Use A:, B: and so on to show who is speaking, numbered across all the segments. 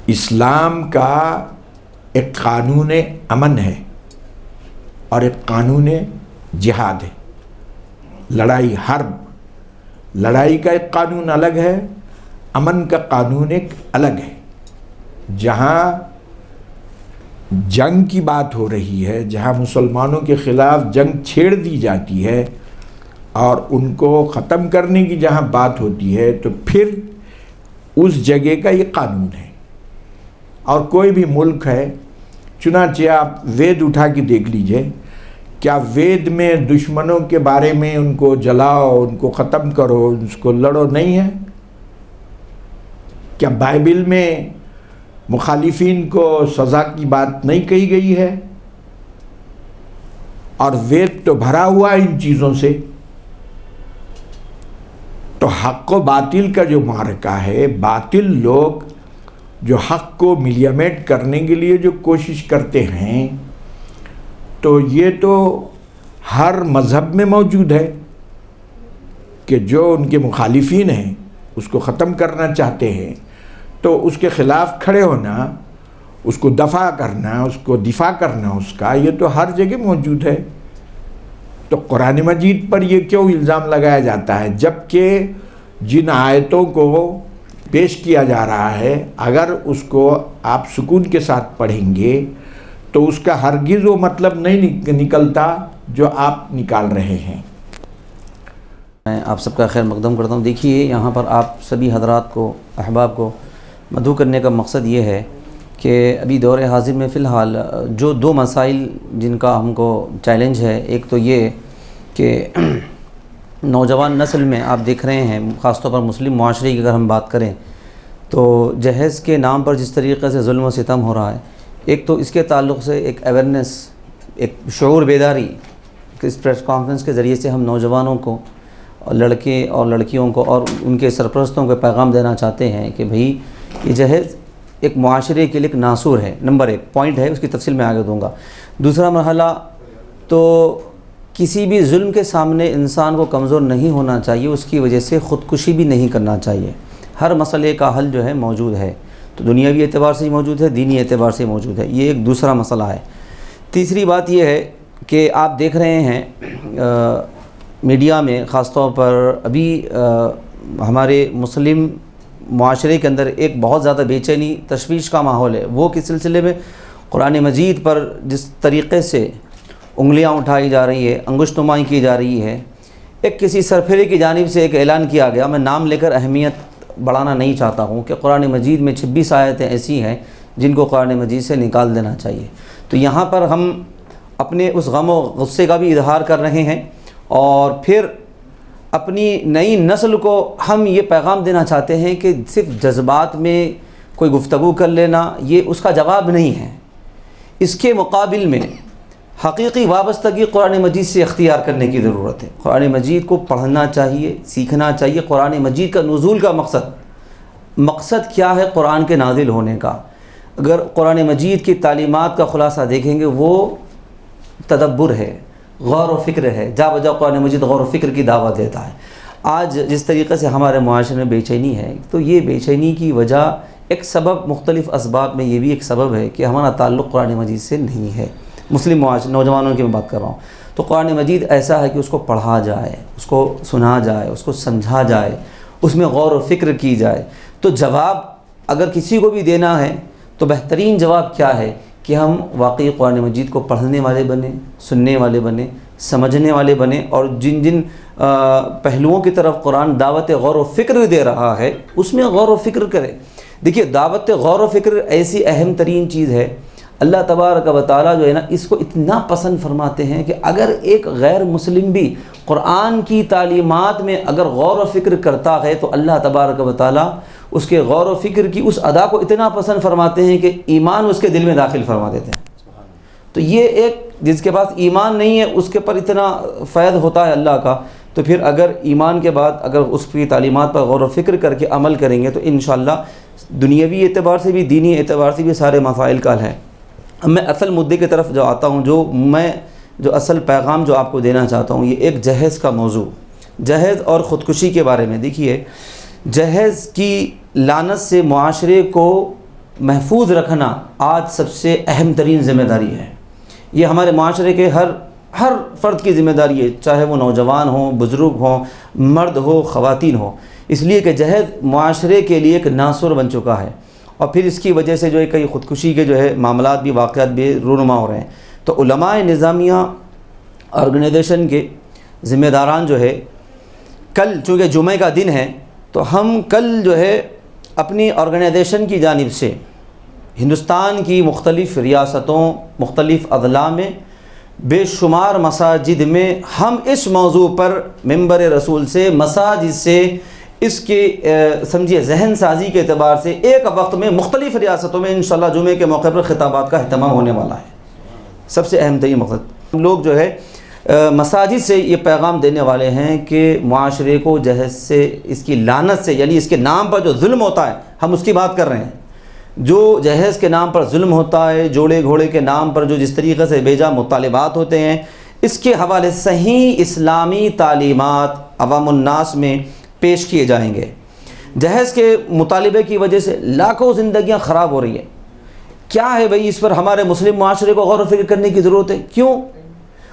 A: اسلام کا ایک قانون امن ہے اور ایک قانون جہاد ہے، لڑائی حرب۔ لڑائی کا ایک قانون الگ ہے، امن کا قانون ایک الگ ہے۔ جہاں جنگ کی بات ہو رہی ہے، جہاں مسلمانوں کے خلاف جنگ چھیڑ دی جاتی ہے اور ان کو ختم کرنے کی جہاں بات ہوتی ہے، تو پھر اس جگہ کا یہ قانون ہے۔ اور کوئی بھی ملک ہے، چنانچہ آپ وید اٹھا کے دیکھ لیجئے، کیا وید میں دشمنوں کے بارے میں ان کو جلاؤ، ان کو ختم کرو، ان کو لڑو نہیں ہے؟ کیا بائبل میں مخالفین کو سزا کی بات نہیں کہی گئی ہے؟ اور وید تو بھرا ہوا ہے ان چیزوں سے۔ تو حق و باطل کا جو معرکہ ہے، باطل لوگ جو حق کو ملیمیٹ کرنے کے لیے جو کوشش کرتے ہیں، تو یہ تو ہر مذہب میں موجود ہے کہ جو ان کے مخالفین ہیں اس کو ختم کرنا چاہتے ہیں، تو اس کے خلاف کھڑے ہونا، اس کو دفاع کرنا، اس کو دفاع کرنا اس کا، یہ تو ہر جگہ موجود ہے۔ تو قرآن مجید پر یہ کیوں الزام لگایا جاتا ہے، جبکہ جن آیتوں کو پیش کیا جا رہا ہے، اگر اس کو آپ سکون کے ساتھ پڑھیں گے تو اس کا ہرگز وہ مطلب نہیں نکلتا جو آپ نکال رہے ہیں۔
B: میں آپ سب کا خیر مقدم کرتا ہوں۔ دیکھیے، یہاں پر آپ سبھی حضرات کو، احباب کو مدعو کرنے کا مقصد یہ ہے کہ ابھی دور حاضر میں فی الحال جو دو مسائل جن کا ہم کو چیلنج ہے، ایک تو یہ کہ نوجوان نسل میں آپ دیکھ رہے ہیں، خاص طور پر مسلم معاشرے کی اگر ہم بات کریں تو جہیز کے نام پر جس طریقے سے ظلم و ستم ہو رہا ہے، ایک تو اس کے تعلق سے ایک اویئرنیس، ایک شعور بیداری، اس پریس کانفرنس کے ذریعے سے ہم نوجوانوں کو، لڑکے اور لڑکیوں کو اور ان کے سرپرستوں کو پیغام دینا چاہتے ہیں کہ بھئی یہ جہیز ایک معاشرے کے لیے ایک ناسور ہے۔ نمبر ایک پوائنٹ ہے، اس کی تفصیل میں آگے دوں گا۔ دوسرا مرحلہ تو کسی بھی ظلم کے سامنے انسان کو کمزور نہیں ہونا چاہیے، اس کی وجہ سے خودکشی بھی نہیں کرنا چاہیے۔ ہر مسئلے کا حل جو ہے موجود ہے، تو دنیاوی اعتبار سے ہی موجود ہے، دینی اعتبار سے موجود ہے۔ یہ ایک دوسرا مسئلہ ہے۔ تیسری بات یہ ہے کہ آپ دیکھ رہے ہیں میڈیا میں، خاص طور پر ابھی ہمارے مسلم معاشرے کے اندر ایک بہت زیادہ بے چینی، تشویش کا ماحول ہے۔ وہ کس سلسلے میں؟ قرآن مجید پر جس طریقے سے انگلیاں اٹھائی جا رہی ہے، انگشت نمائی کی جا رہی ہے۔ ایک کسی سرفرے کی جانب سے ایک اعلان کیا گیا، میں نام لے کر اہمیت بڑھانا نہیں چاہتا ہوں، کہ قرآن مجید میں 26 آیتیں ایسی ہیں جن کو قرآن مجید سے نکال دینا چاہیے۔ تو یہاں پر ہم اپنے اس غم و غصے کا بھی اظہار کر رہے ہیں، اور پھر اپنی نئی نسل کو ہم یہ پیغام دینا چاہتے ہیں کہ صرف جذبات میں کوئی گفتگو کر لینا یہ اس کا جواب نہیں ہے۔ اس کے مقابل میں حقیقی وابستگی قرآن مجید سے اختیار کرنے کی ضرورت ہے۔ قرآن مجید کو پڑھنا چاہیے، سیکھنا چاہیے۔ قرآن مجید کا نزول کا مقصد کیا ہے؟ قرآن کے نازل ہونے کا۔ اگر قرآن مجید کی تعلیمات کا خلاصہ دیکھیں گے، وہ تدبر ہے، غور و فکر ہے۔ جا بجا قرآن مجید غور و فکر کی دعوت دیتا ہے۔ آج جس طریقے سے ہمارے معاشرے میں بے چینی ہے، تو یہ بے چینی کی وجہ ایک سبب، مختلف اسباب میں یہ بھی ایک سبب ہے کہ ہمارا تعلق قرآن مجید سے نہیں ہے۔ مسلم معاشرے، نوجوانوں کی میں بات کر رہا ہوں، تو قرآن مجید ایسا ہے کہ اس کو پڑھا جائے، اس کو سنا جائے، اس کو سمجھا جائے، اس میں غور و فکر کی جائے۔ تو جواب اگر کسی کو بھی دینا ہے تو بہترین جواب کیا ہے کہ ہم واقعی قرآن مجید کو پڑھنے والے بنیں، سننے والے بنیں، سمجھنے والے بنیں، اور جن جن پہلوؤں کی طرف قرآن دعوت غور و فکر دے رہا ہے اس میں غور و فکر کرے۔ دیکھیے، دعوت غور و فکر ایسی اہم ترین چیز ہے، اللہ تبارک و تعالیٰ جو ہے نا، اس کو اتنا پسند فرماتے ہیں کہ اگر ایک غیر مسلم بھی قرآن کی تعلیمات میں اگر غور و فکر کرتا ہے تو اللہ تبارک و تعالیٰ اس کے غور و فکر کی اس ادا کو اتنا پسند فرماتے ہیں کہ ایمان اس کے دل میں داخل فرما دیتے ہیں۔ تو یہ ایک جس کے پاس ایمان نہیں ہے اس کے پر اتنا فیض ہوتا ہے اللہ کا، تو پھر اگر ایمان کے بعد اگر اس کی تعلیمات پر غور و فکر کر کے عمل کریں گے تو انشاءاللہ دنیاوی اعتبار سے بھی، دینی اعتبار سے بھی سارے مسائل کا حل ہے۔ اب میں اصل مدعے کی طرف جو آتا ہوں، جو میں جو اصل پیغام جو آپ کو دینا چاہتا ہوں، یہ ایک جہیز کا موضوع، جہیز اور خودکشی کے بارے میں۔ دیکھیے، جہیز کی لعنت سے معاشرے کو محفوظ رکھنا آج سب سے اہم ترین ذمہ داری ہے۔ یہ ہمارے معاشرے کے ہر فرد کی ذمہ داری ہے، چاہے وہ نوجوان ہوں، بزرگ ہوں، مرد ہو، خواتین ہو، اس لیے کہ جہیز معاشرے کے لیے ایک ناسور بن چکا ہے، اور پھر اس کی وجہ سے جو ہے کئی خودکشی کے جو ہے معاملات بھی، واقعات بھی رونما ہو رہے ہیں۔ تو علماء نظامیہ آرگنائزیشن کے ذمہ داران جو ہے، کل چونکہ جمعہ کا دن ہے، تو ہم کل جو ہے اپنی آرگنائزیشن کی جانب سے ہندوستان کی مختلف ریاستوں، مختلف اضلاع میں بے شمار مساجد میں ہم اس موضوع پر منبر رسول سے، مساجد سے اس کے سمجھیے ذہن سازی کے اعتبار سے ایک وقت میں مختلف ریاستوں میں انشاءاللہ جمعے کے موقع پر خطابات کا اہتمام ہونے والا ہے۔ سب سے اہم ترین مقصد، ہم لوگ جو ہے مساجد سے یہ پیغام دینے والے ہیں کہ معاشرے کو جہیز سے، اس کی لعنت سے، یعنی اس کے نام پر جو ظلم ہوتا ہے، ہم اس کی بات کر رہے ہیں۔ جو جہیز کے نام پر ظلم ہوتا ہے، جوڑے گھوڑے کے نام پر جو جس طریقے سے بیجا مطالبات ہوتے ہیں، اس کے حوالے صحیح اسلامی تعلیمات عوام الناس میں پیش کیے جائیں گے۔ جہیز کے مطالبے کی وجہ سے لاکھوں زندگیاں خراب ہو رہی ہیں۔ کیا ہے بھئی، اس پر ہمارے مسلم معاشرے کو غور و فکر کرنے کی ضرورت ہے، کیوں؟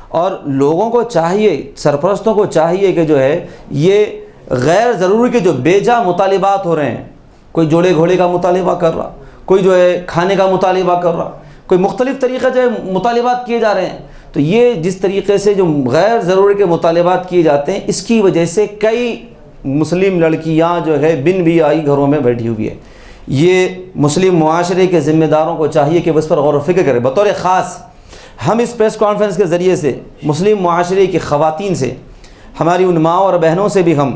B: اور لوگوں کو چاہیے، سرپرستوں کو چاہیے کہ جو ہے یہ غیر ضروری کے جو بیجا مطالبات ہو رہے ہیں، کوئی جوڑے گھوڑے کا مطالبہ کر رہا، کوئی جو ہے کھانے کا مطالبہ کر رہا، کوئی مختلف طریقے سے مطالبات کیے جا رہے ہیں، تو یہ جس طریقے سے جو غیر ضروری کے مطالبات کیے جاتے ہیں، اس کی وجہ سے کئی مسلم لڑکیاں جو ہے بن بھی آئی گھروں میں بیٹھی ہوئی ہے۔ یہ مسلم معاشرے کے ذمہ داروں کو چاہیے کہ وہ اس پر غور و فکر کریں۔ بطور خاص ہم اس پریس کانفرنس کے ذریعے سے مسلم معاشرے کی خواتین سے، ہماری ان ماں اور بہنوں سے بھی ہم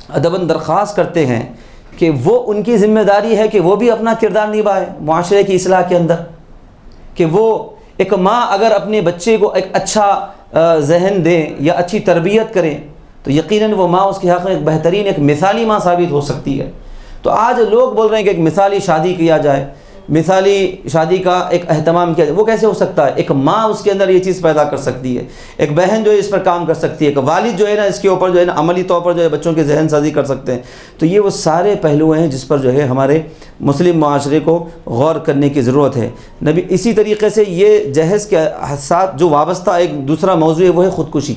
B: ادباً درخواست کرتے ہیں کہ وہ، ان کی ذمہ داری ہے کہ وہ بھی اپنا کردار نبھائے معاشرے کی اصلاح کے اندر، کہ وہ ایک ماں اگر اپنے بچے کو ایک اچھا ذہن دیں یا اچھی تربیت کریں تو یقیناً وہ ماں اس کے حق میں ایک بہترین، ایک مثالی ماں ثابت ہو سکتی ہے۔ تو آج لوگ بول رہے ہیں کہ ایک مثالی شادی کیا جائے، مثالی شادی کا ایک اہتمام کیا جائے، وہ کیسے ہو سکتا ہے؟ ایک ماں اس کے اندر یہ چیز پیدا کر سکتی ہے، ایک بہن جو ہے اس پر کام کر سکتی ہے، ایک والد جو ہے نا اس کے اوپر جو ہے نا عملی طور پر جو ہے بچوں کے ذہن سازی کر سکتے ہیں۔ تو یہ وہ سارے پہلو ہیں جس پر جو ہے ہمارے مسلم معاشرے کو غور کرنے کی ضرورت ہے۔ نبی اسی طریقے سے یہ جہیز کے ساتھ جو وابستہ ایک دوسرا موضوع ہے وہ ہے خودکشی۔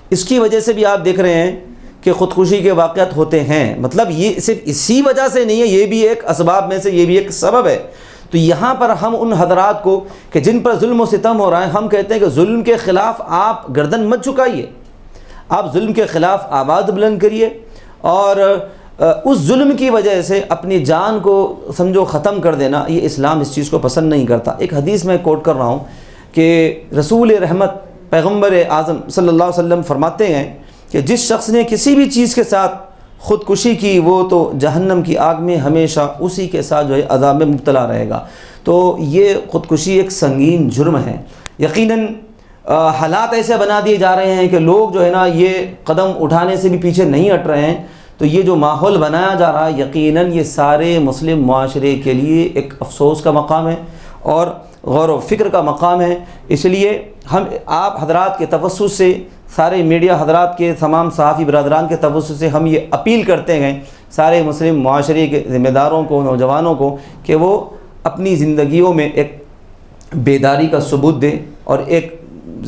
B: اس کی وجہ سے بھی آپ دیکھ رہے ہیں کہ خودکشی کے واقعات ہوتے ہیں، مطلب یہ صرف اسی وجہ سے نہیں ہے، یہ بھی ایک اسباب میں سے، یہ بھی ایک سبب ہے۔ تو یہاں پر ہم ان حضرات کو کہ جن پر ظلم و ستم ہو رہا ہے، ہم کہتے ہیں کہ ظلم کے خلاف آپ گردن مت جھکائیے، آپ ظلم کے خلاف آواز بلند کریے، اور اس ظلم کی وجہ سے اپنی جان کو سمجھو ختم کر دینا، یہ اسلام اس چیز کو پسند نہیں کرتا۔ ایک حدیث میں کوٹ کر رہا ہوں کہ رسول رحمت پیغمبر اعظم صلی اللہ علیہ وسلم فرماتے ہیں کہ جس شخص نے کسی بھی چیز کے ساتھ خودکشی کی، وہ تو جہنم کی آگ میں ہمیشہ اسی کے ساتھ جو ہے عذاب میں مبتلا رہے گا۔ تو یہ خودکشی ایک سنگین جرم ہے۔ یقیناً حالات ایسے بنا دیے جا رہے ہیں کہ لوگ جو ہے نا یہ قدم اٹھانے سے بھی پیچھے نہیں ہٹ رہے ہیں۔ تو یہ جو ماحول بنایا جا رہا ہے، یقیناً یہ سارے مسلم معاشرے کے لیے ایک افسوس کا مقام ہے اور غور و فکر کا مقام ہے۔ اس لیے ہم آپ حضرات کے توسط سے، سارے میڈیا حضرات کے، تمام صحافی برادران کے توسط سے ہم یہ اپیل کرتے ہیں سارے مسلم معاشرے کے ذمہ داروں کو، نوجوانوں کو، کہ وہ اپنی زندگیوں میں ایک بیداری کا ثبوت دیں اور ایک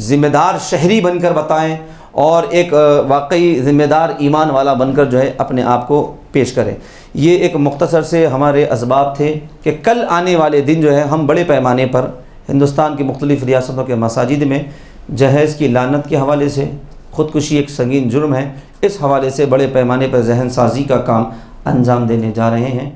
B: ذمہ دار شہری بن کر بتائیں، اور ایک واقعی ذمہ دار ایمان والا بن کر جو ہے اپنے آپ کو پیش کریں۔ یہ ایک مختصر سے ہمارے اسباب تھے کہ کل آنے والے دن جو ہے ہم بڑے پیمانے پر ہندوستان کی مختلف ریاستوں کے مساجد میں جہیز کی لعنت کے حوالے سے، خودکشی ایک سنگین جرم ہے، اس حوالے سے بڑے پیمانے پر ذہن سازی کا کام انجام دینے جا رہے ہیں۔